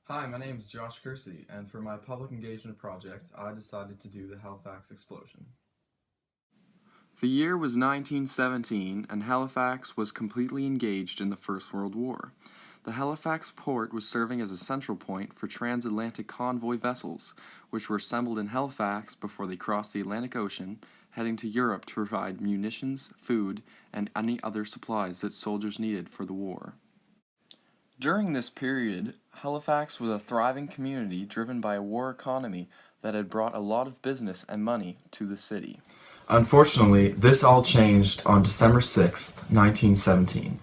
Hi, my name is Josh Kersey, and for my public engagement project, I decided to do the Halifax Explosion. The year was 1917, and Halifax was completely engaged in the First World War. The Halifax port was serving as a central point for transatlantic convoy vessels, which were assembled in Halifax before they crossed the Atlantic Ocean, heading to Europe to provide munitions, food, and any other supplies that soldiers needed for the war. During this period, Halifax was a thriving community driven by a war economy that had brought a lot of business and money to the city. Unfortunately, this all changed on December 6th, 1917.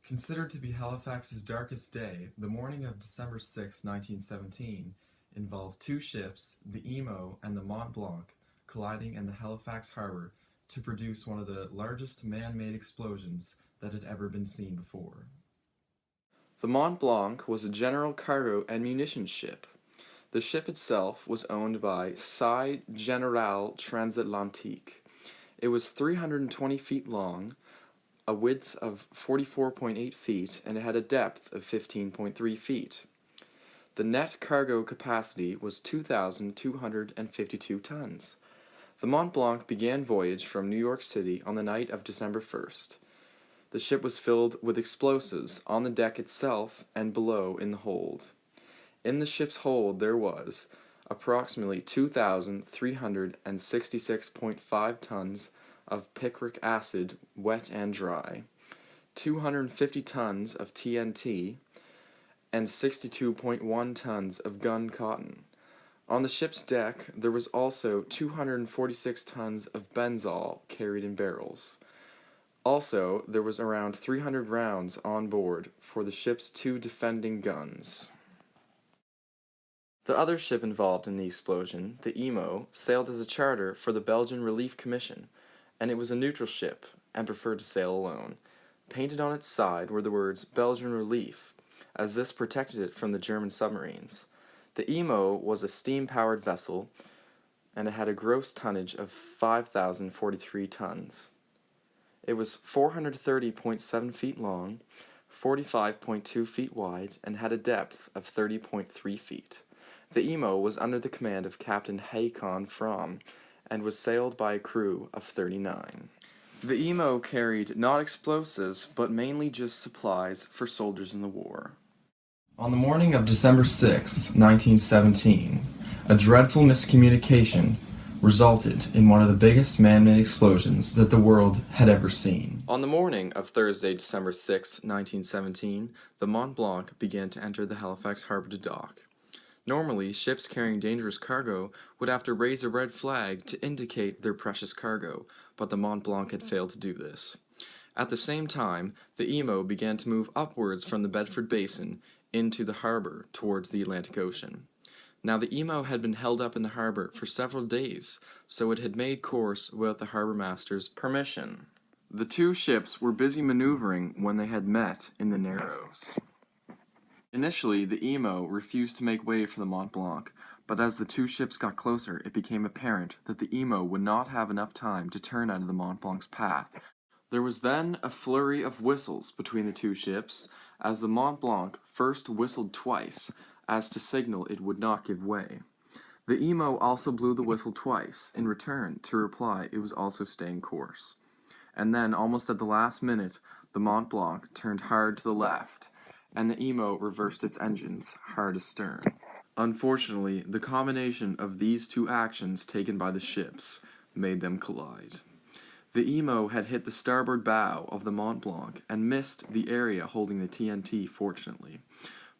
Considered to be Halifax's darkest day, the morning of December 6, 1917, involved two ships, the Emo and the Mont Blanc, colliding in the Halifax Harbour to produce one of the largest man-made explosions that had ever been seen before. The Mont Blanc was a general cargo and munitions ship. The ship itself was owned by Société Générale Transatlantique. It was 320 feet long, a width of 44.8 feet, and it had a depth of 15.3 feet. The net cargo capacity was 2,252 tons. The Mont Blanc began voyage from New York City on the night of December 1st. The ship was filled with explosives on the deck itself and below in the hold. In the ship's hold there was approximately 2,366.5 tons of picric acid, wet and dry, 250 tons of TNT, and 62.1 tons of gun cotton. On the ship's deck there was also 246 tons of benzol carried in barrels. Also, there was around 300 rounds on board for the ship's two defending guns. The other ship involved in the explosion, the Emo, sailed as a charter for the Belgian Relief Commission, and it was a neutral ship and preferred to sail alone. Painted on its side were the words Belgian Relief, as this protected it from the German submarines. The Emo was a steam-powered vessel, and it had a gross tonnage of 5,043 tons. It was 430.7 feet long, 45.2 feet wide, and had a depth of 30.3 feet. The Emo was under the command of Captain Hakon Fromm, and was sailed by a crew of 39. The Emo carried not explosives, but mainly just supplies for soldiers in the war. On the morning of December 6, 1917, a dreadful miscommunication resulted in one of the biggest man-made explosions that the world had ever seen. On the morning of Thursday, December 6, 1917, the Mont Blanc began to enter the Halifax Harbour to dock. Normally, ships carrying dangerous cargo would have to raise a red flag to indicate their precious cargo, but the Mont Blanc had failed to do this. At the same time, the Emo began to move upwards from the Bedford Basin into the harbour towards the Atlantic Ocean. Now the Emo had been held up in the harbour for several days, so it had made course without the harbour master's permission. The two ships were busy maneuvering when they had met in the Narrows. Initially, the Emo refused to make way for the Mont Blanc, but as the two ships got closer, it became apparent that the Emo would not have enough time to turn out of the Mont Blanc's path. There was then a flurry of whistles between the two ships, as the Mont Blanc first whistled twice, as to signal it would not give way. The Emo also blew the whistle twice, in return, to reply it was also staying course. And then, almost at the last minute, the Mont Blanc turned hard to the left, and the Emo reversed its engines, hard astern. Unfortunately, the combination of these two actions taken by the ships made them collide. The Emo had hit the starboard bow of the Mont Blanc and missed the area holding the TNT, fortunately.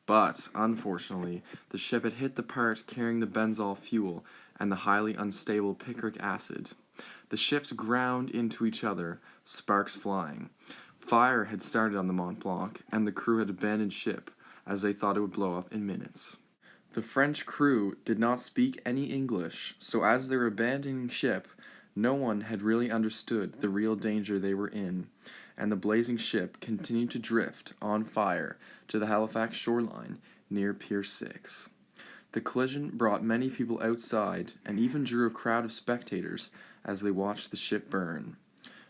But, unfortunately, the ship had hit the part carrying the benzol fuel and the highly unstable picric acid. The ships ground into each other, sparks flying. Fire had started on the Mont Blanc, and the crew had abandoned ship, as they thought it would blow up in minutes. The French crew did not speak any English, so as they were abandoning ship, no one had really understood the real danger they were in, and the blazing ship continued to drift, on fire, to the Halifax shoreline, near Pier 6. The collision brought many people outside, and even drew a crowd of spectators as they watched the ship burn.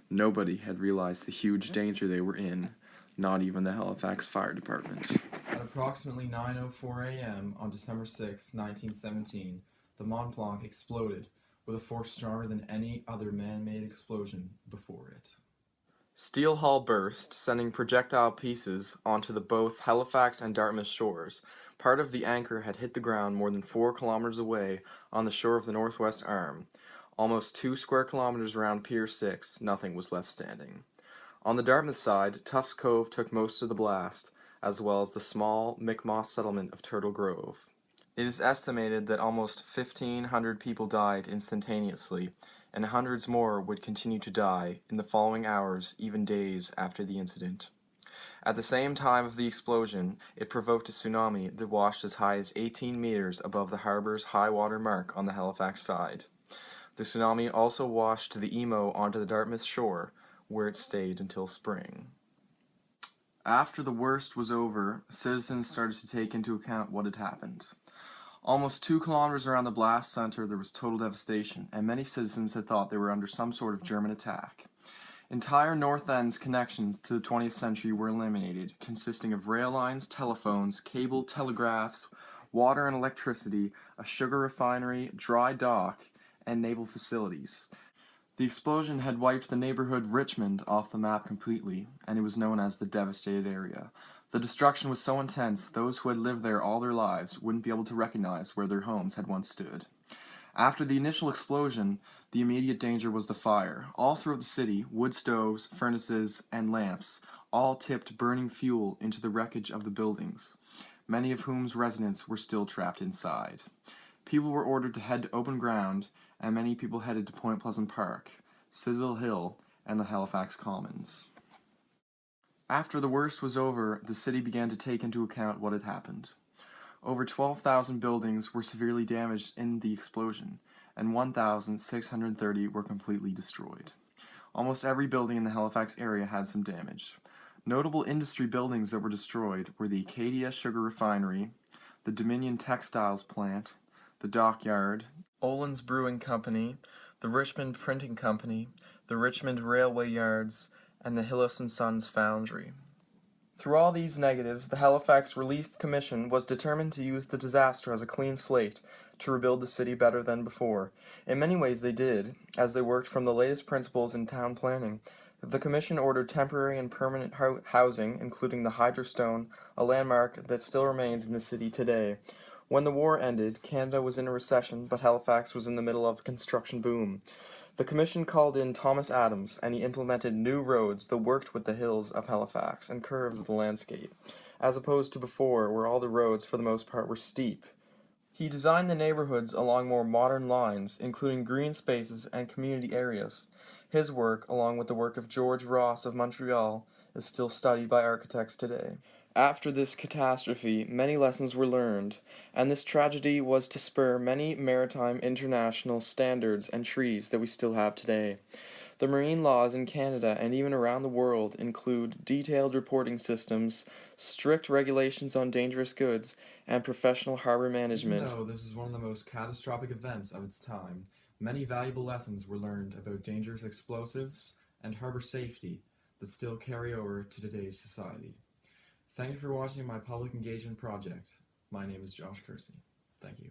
Nobody had realized the huge danger they were in, not even the Halifax Fire Department. At approximately 9:04 a.m. on December 6, 1917, the Mont Blanc exploded with a force stronger than any other man-made explosion before it. Steel hull burst, sending projectile pieces onto the both Halifax and Dartmouth shores. Part of the anchor had hit the ground more than 4 kilometers away on the shore of the Northwest Arm. Almost 2 square kilometers around Pier 6, nothing was left standing. On the Dartmouth side, Tufts Cove took most of the blast, as well as the small Mikmaq settlement of Turtle Grove. It is estimated that almost 1,500 people died instantaneously, and hundreds more would continue to die in the following hours, even days after the incident. At the same time of the explosion, it provoked a tsunami that washed as high as 18 meters above the harbor's high water mark on the Halifax side. The tsunami also washed the Emo onto the Dartmouth shore, where it stayed until spring. After the worst was over, citizens started to take into account what had happened. Almost 2 kilometers around the blast center, there was total devastation, and many citizens had thought they were under some sort of German attack. Entire North End's connections to the 20th century were eliminated, consisting of rail lines, telephones, cable, telegraphs, water and electricity, a sugar refinery, dry dock, and naval facilities. The explosion had wiped the neighborhood Richmond off the map completely, and it was known as the devastated area. The destruction was so intense, those who had lived there all their lives wouldn't be able to recognize where their homes had once stood. After the initial explosion, the immediate danger was the fire. All throughout the city, wood stoves, furnaces, and lamps all tipped burning fuel into the wreckage of the buildings, many of whom's residents were still trapped inside. People were ordered to head to open ground, and many people headed to Point Pleasant Park, Citadel Hill, and the Halifax Commons. After the worst was over, the city began to take into account what had happened. Over 12,000 buildings were severely damaged in the explosion, and 1,630 were completely destroyed. Almost every building in the Halifax area had some damage. Notable industry buildings that were destroyed were the Acadia Sugar Refinery, the Dominion Textiles Plant, the Dockyard, Olin's Brewing Company, the Richmond Printing Company, the Richmond Railway Yards, and the Hillis & Sons Foundry. Through all these negatives, the Halifax Relief Commission was determined to use the disaster as a clean slate to rebuild the city better than before. In many ways they did, as they worked from the latest principles in town planning. The Commission ordered temporary and permanent housing, including the Hydrostone, a landmark that still remains in the city today. When the war ended, Canada was in a recession, but Halifax was in the middle of a construction boom. The Commission called in Thomas Adams, and he implemented new roads that worked with the hills of Halifax and curves of the landscape, as opposed to before, where all the roads, for the most part, were steep. He designed the neighborhoods along more modern lines, including green spaces and community areas. His work, along with the work of George Ross of Montreal, is still studied by architects today. After this catastrophe, many lessons were learned, and this tragedy was to spur many maritime international standards and treaties that we still have today. The marine laws in Canada and even around the world include detailed reporting systems, strict regulations on dangerous goods, and professional harbor management. Even though this is one of the most catastrophic events of its time, many valuable lessons were learned about dangerous explosives and harbor safety that still carry over to today's society. Thank you for watching my public engagement project. My name is Josh Kersey. Thank you.